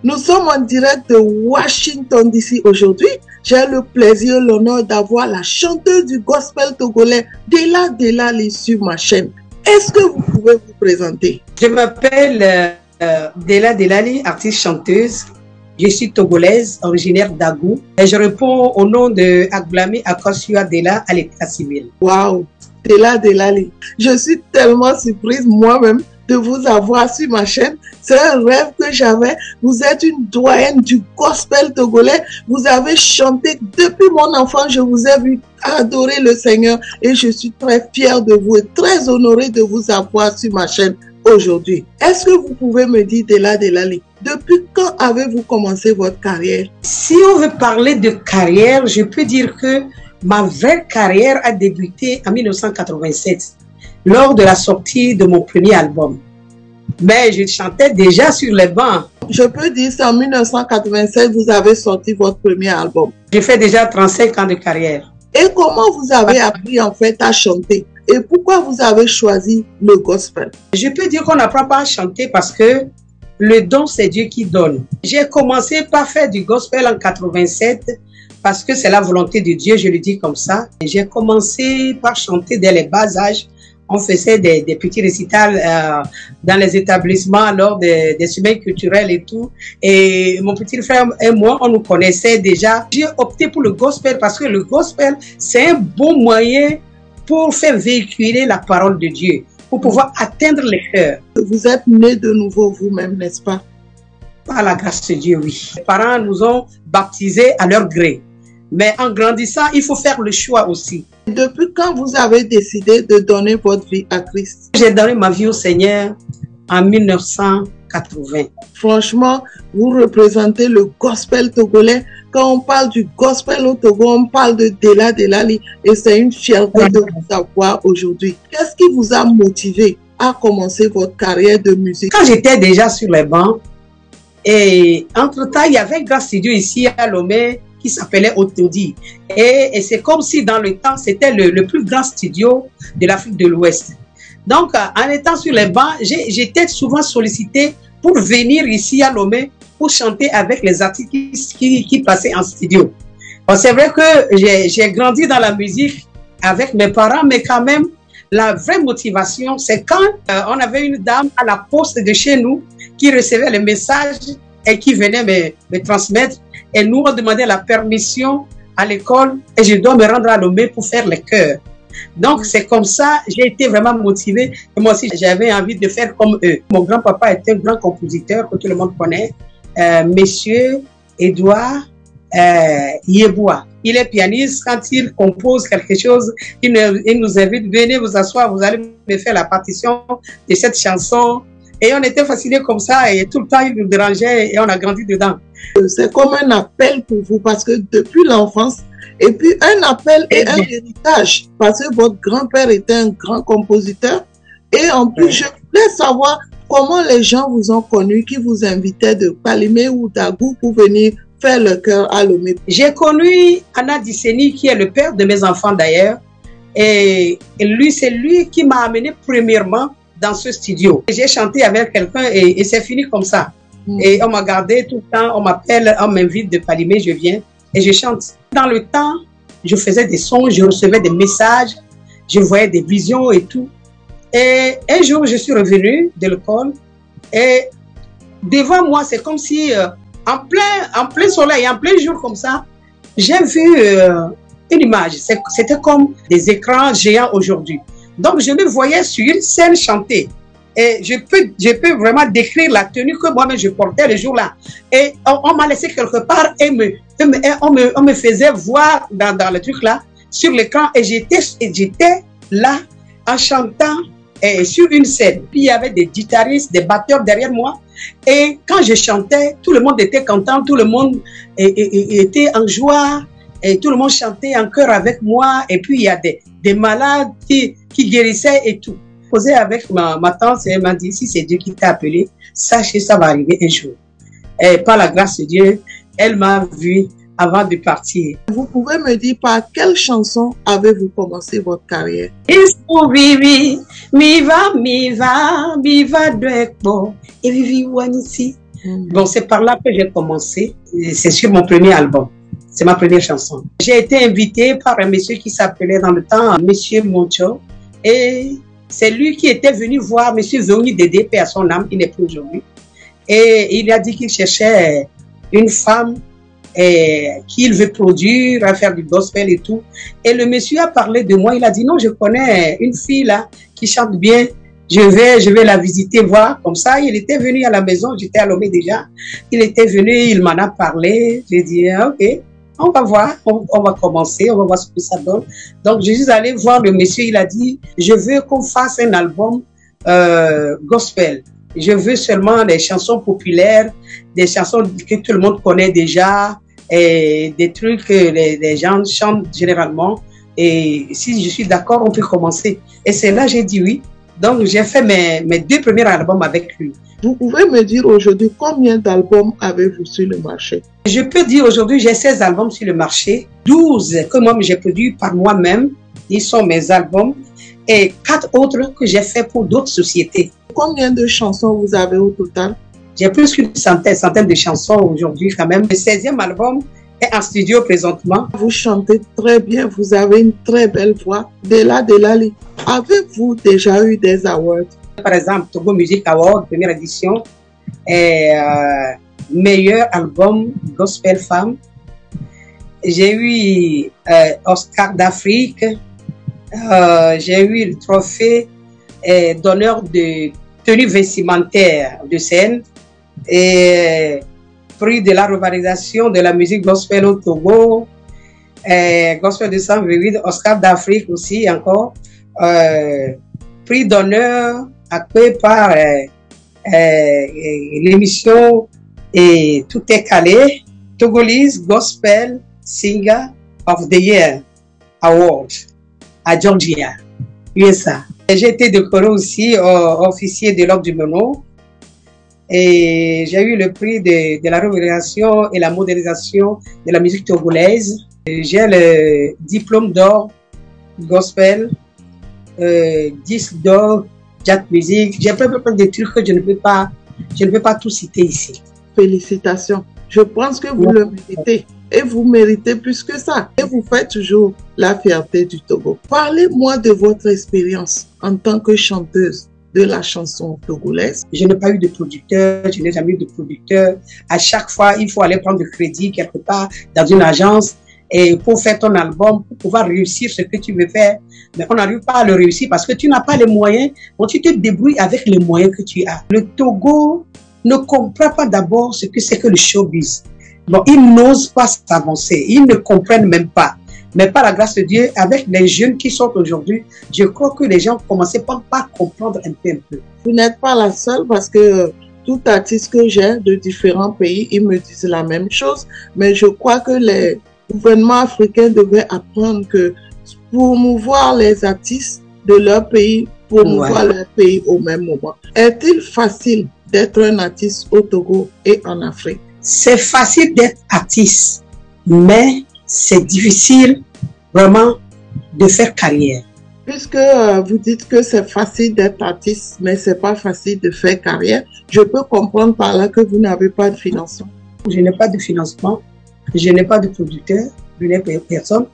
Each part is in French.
Nous sommes en direct de Washington DC aujourd'hui. J'ai le plaisir, l'honneur d'avoir la chanteuse du gospel togolais Dela Delali sur ma chaîne. Est-ce que vous pouvez vous présenter? Je m'appelle Dela Delali, artiste chanteuse. Je suis togolaise, originaire d'Agou. Et je réponds au nom de Agblami Akosua Dela à l'état civil. Waouh, Dela Delali. Je suis tellement surprise moi-même de vous avoir sur ma chaîne. C'est un rêve que j'avais. Vous êtes une doyenne du gospel togolais. Vous avez chanté depuis mon enfance. Je vous ai vu adorer le Seigneur et je suis très fière de vous et très honorée de vous avoir sur ma chaîne aujourd'hui. Est-ce que vous pouvez me dire, Dela Delali, depuis quand avez-vous commencé votre carrière? Si on veut parler de carrière, je peux dire que ma vraie carrière a débuté en 1987, lors de la sortie de mon premier album. Mais je chantais déjà sur les bancs. Je peux dire qu'en 1987, vous avez sorti votre premier album. J'ai fait déjà 35 ans de carrière. Et comment vous avez appris en fait à chanter? Et pourquoi vous avez choisi le gospel? Je peux dire qu'on n'apprend pas à chanter parce que le don, c'est Dieu qui donne. J'ai commencé par faire du gospel en 87 parce que c'est la volonté de Dieu, je le dis comme ça. J'ai commencé par chanter dès les bas âges. On faisait des petits récitals dans les établissements lors des semaines culturelles et tout. Et mon petit frère et moi, on nous connaissait déjà. J'ai opté pour le gospel parce que le gospel, c'est un bon moyen pour faire véhiculer la parole de Dieu, pour pouvoir atteindre les cœurs. Vous êtes né de nouveau vous-même, n'est-ce pas? Par la grâce de Dieu, oui. Les parents nous ont baptisés à leur gré. Mais en grandissant, il faut faire le choix aussi. Depuis quand vous avez décidé de donner votre vie à Christ? J'ai donné ma vie au Seigneur en 1980. Franchement, vous représentez le gospel togolais. Quand on parle du gospel au Togo, on parle de Dela Delali et c'est une fierté de vous avoir aujourd'hui. Qu'est-ce qui vous a motivé à commencer votre carrière de musique? Quand j'étais déjà sur les bancs, et entre-temps, il y avait un grand studio ici à Lomé qui s'appelait Otodi. Et c'est comme si dans le temps, c'était le plus grand studio de l'Afrique de l'Ouest. Donc, en étant sur les bancs, j'étais souvent sollicité pour venir ici à Lomé pour chanter avec les artistes qui passaient en studio. Bon, c'est vrai que j'ai grandi dans la musique avec mes parents, mais quand même, la vraie motivation, c'est quand on avait une dame à la poste de chez nous qui recevait les messages et qui venait me transmettre. Et nous, on demandait la permission à l'école et je dois me rendre à Lomé pour faire les chœurs. Donc, c'est comme ça, j'ai été vraiment motivée. Et moi aussi, j'avais envie de faire comme eux. Mon grand-papa était un grand compositeur que tout le monde connaît, Monsieur Edouard Yeboah. Il est pianiste. Quand il compose quelque chose, il nous invite, venez vous asseoir, vous allez me faire la partition de cette chanson. Et on était fascinés comme ça et tout le temps, il nous dérangeait et on a grandi dedans. C'est comme un appel pour vous parce que depuis l'enfance, et puis un appel et un héritage parce que votre grand-père était un grand compositeur. Et en plus, je voulais savoir comment les gens vous ont connu, qui vous invitaient de Palimé ou d'Agou pour venir faire le chœur à Lomé. J'ai connu Anna Disseni qui est le père de mes enfants d'ailleurs. Et lui, c'est lui qui m'a amené premièrement dans ce studio. J'ai chanté avec quelqu'un et c'est fini comme ça. Et on m'a gardé tout le temps, on m'appelle, on m'invite de Palimé, je viens et je chante. Dans le temps, je faisais des sons, je recevais des messages, je voyais des visions et tout. Et un jour, je suis revenue de l'école et devant moi, c'est comme si en plein soleil, en plein jour comme ça, j'ai vu une image. C'était comme des écrans géants aujourd'hui. Donc, je me voyais sur une scène chanter. Et je peux vraiment décrire la tenue que moi-même je portais le jour-là. Et on m'a laissé quelque part et on me faisait voir dans le truc-là, sur l'écran. Et j'étais là en chantant sur une scène. Puis il y avait des guitaristes, des batteurs derrière moi. Et quand je chantais, tout le monde était content, tout le monde était en joie. Et tout le monde chantait en chœur avec moi. Et puis il y a des malades qui guérissaient et tout. Posé avec ma tante, elle m'a dit, si c'est Dieu qui t'a appelé, sache que ça va arriver un jour. Et par la grâce de Dieu, elle m'a vu avant de partir. Vous pouvez me dire par quelle chanson avez-vous commencé votre carrière? Miva, miva, miva, dwekbo, et vivi wanisi. Bon, c'est par là que j'ai commencé. C'est sur mon premier album. C'est ma première chanson. J'ai été invitée par un monsieur qui s'appelait dans le temps Monsieur Moncho. Et c'est lui qui était venu voir Monsieur Zoni Dédé, paix à son âme, il n'est plus aujourd'hui. Et il a dit qu'il cherchait une femme qu'il veut produire, à faire du gospel et tout. Et le monsieur a parlé de moi. Il a dit non, je connais une fille là qui chante bien. Je vais la visiter, voir. Comme ça, il était venu à la maison. J'étais à Lomé déjà. Il était venu, il m'en a parlé. J'ai dit ok. On va voir, on va commencer, on va voir ce que ça donne. Donc, je suis allée voir le monsieur, il a dit, je veux qu'on fasse un album gospel. Je veux seulement des chansons populaires, des chansons que tout le monde connaît déjà, et des trucs que les gens chantent généralement. Et si je suis d'accord, on peut commencer. Et c'est là que j'ai dit oui. Donc, j'ai fait mes 2 premiers albums avec lui. Vous pouvez me dire aujourd'hui combien d'albums avez-vous sur le marché? Je peux dire aujourd'hui, j'ai 16 albums sur le marché, 12 que moi j'ai produits par moi-même, ils sont mes albums, et 4 autres que j'ai fait pour d'autres sociétés. Combien de chansons vous avez au total? J'ai plus qu'une centaine de chansons aujourd'hui quand même. Le 16e album est en studio présentement. Vous chantez très bien, vous avez une très belle voix. Dela Delali, avez-vous déjà eu des awards? Par exemple, Togo Music Award, première édition, et meilleur album gospel femme. J'ai eu Oscar d'Afrique, j'ai eu le trophée d'honneur de tenue vestimentaire de scène et prix de la revalorisation de la musique gospel au Togo, gospel de 128, Oscar d'Afrique aussi encore, prix d'honneur accueilli par l'émission et Tout est calé, Togolese Gospel Singer of the Year Award à Georgia, USA. J'ai été décoré aussi officier de l'ordre du Mono et j'ai eu le prix de la revalorisation et la modernisation de la musique togolaise. J'ai le diplôme d'or gospel, disque d'or jazz music. J'ai plein de trucs que je ne peux pas tout citer ici. Félicitations. Je pense que vous le méritez. Et vous méritez plus que ça. Et vous faites toujours la fierté du Togo. Parlez-moi de votre expérience en tant que chanteuse de la chanson togolaise. Je n'ai pas eu de producteur, je n'ai jamais eu de producteur. À chaque fois, il faut aller prendre du crédit quelque part dans une agence et pour faire ton album, pour pouvoir réussir ce que tu veux faire. Mais on n'arrive pas à le réussir parce que tu n'as pas les moyens. Donc tu te débrouilles avec les moyens que tu as. Le Togo ne comprend pas d'abord ce que c'est que le showbiz. Bon, ils n'osent pas s'avancer, ils ne comprennent même pas. Mais par la grâce de Dieu, avec les jeunes qui sont aujourd'hui, je crois que les gens commencent par comprendre un peu. Vous n'êtes pas la seule parce que tout artiste que j'ai de différents pays, ils me disent la même chose. Mais je crois que les gouvernements africains devraient apprendre que pour promouvoir les artistes de leur pays, promouvoir leur pays au même moment. Est-il facile d'être un artiste au Togo et en Afrique? C'est facile d'être artiste, mais c'est difficile vraiment de faire carrière. Puisque vous dites que c'est facile d'être artiste, mais c'est pas facile de faire carrière, je peux comprendre par là que vous n'avez pas de financement. Je n'ai pas de financement, je n'ai pas de producteur, je n'ai personne.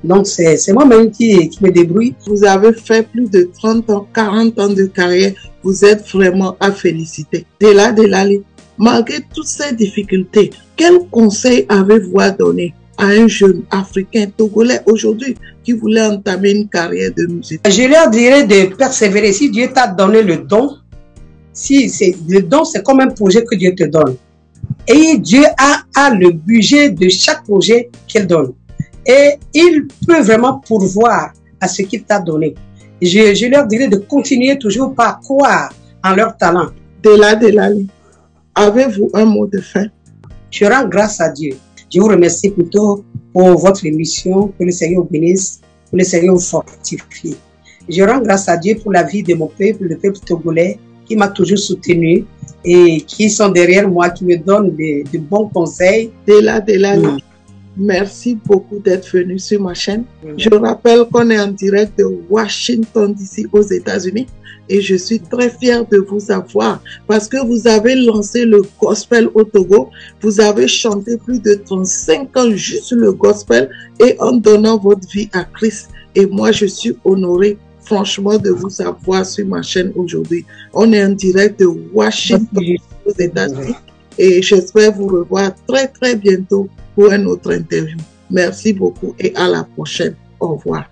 Donc c'est moi-même qui me débrouille. Vous avez fait plus de 30 ans, 40 ans de carrière. Vous êtes vraiment à féliciter. Dela Delali, malgré toutes ces difficultés, quel conseil avez-vous à donner à un jeune africain togolais aujourd'hui qui voulait entamer une carrière de musique? Je leur dirais de persévérer. Si Dieu t'a donné le don, le don c'est comme un projet que Dieu te donne. Et Dieu a le budget de chaque projet qu'il donne. Et il peut vraiment pourvoir à ce qu'il t'a donné. Je leur dirais de continuer toujours par croire en leur talent. Dela Delali, avez-vous un mot de fin? Je rends grâce à Dieu. Je vous remercie plutôt pour votre émission, que le Seigneur vous bénisse, que le Seigneur vous fortifie. Je rends grâce à Dieu pour la vie de mon peuple, le peuple togolais, qui m'a toujours soutenu et qui sont derrière moi, qui me donnent de bons conseils. Dela Delali, Merci beaucoup d'être venu sur ma chaîne. Je rappelle qu'on est en direct de Washington DC aux États-Unis et je suis très fière de vous avoir parce que vous avez lancé le gospel au Togo. Vous avez chanté plus de 35 ans juste le gospel et en donnant votre vie à Christ. Et moi, je suis honorée franchement de vous avoir sur ma chaîne aujourd'hui. On est en direct de Washington aux États-Unis et j'espère vous revoir très très bientôt pour une autre interview. Merci beaucoup et à la prochaine. Au revoir.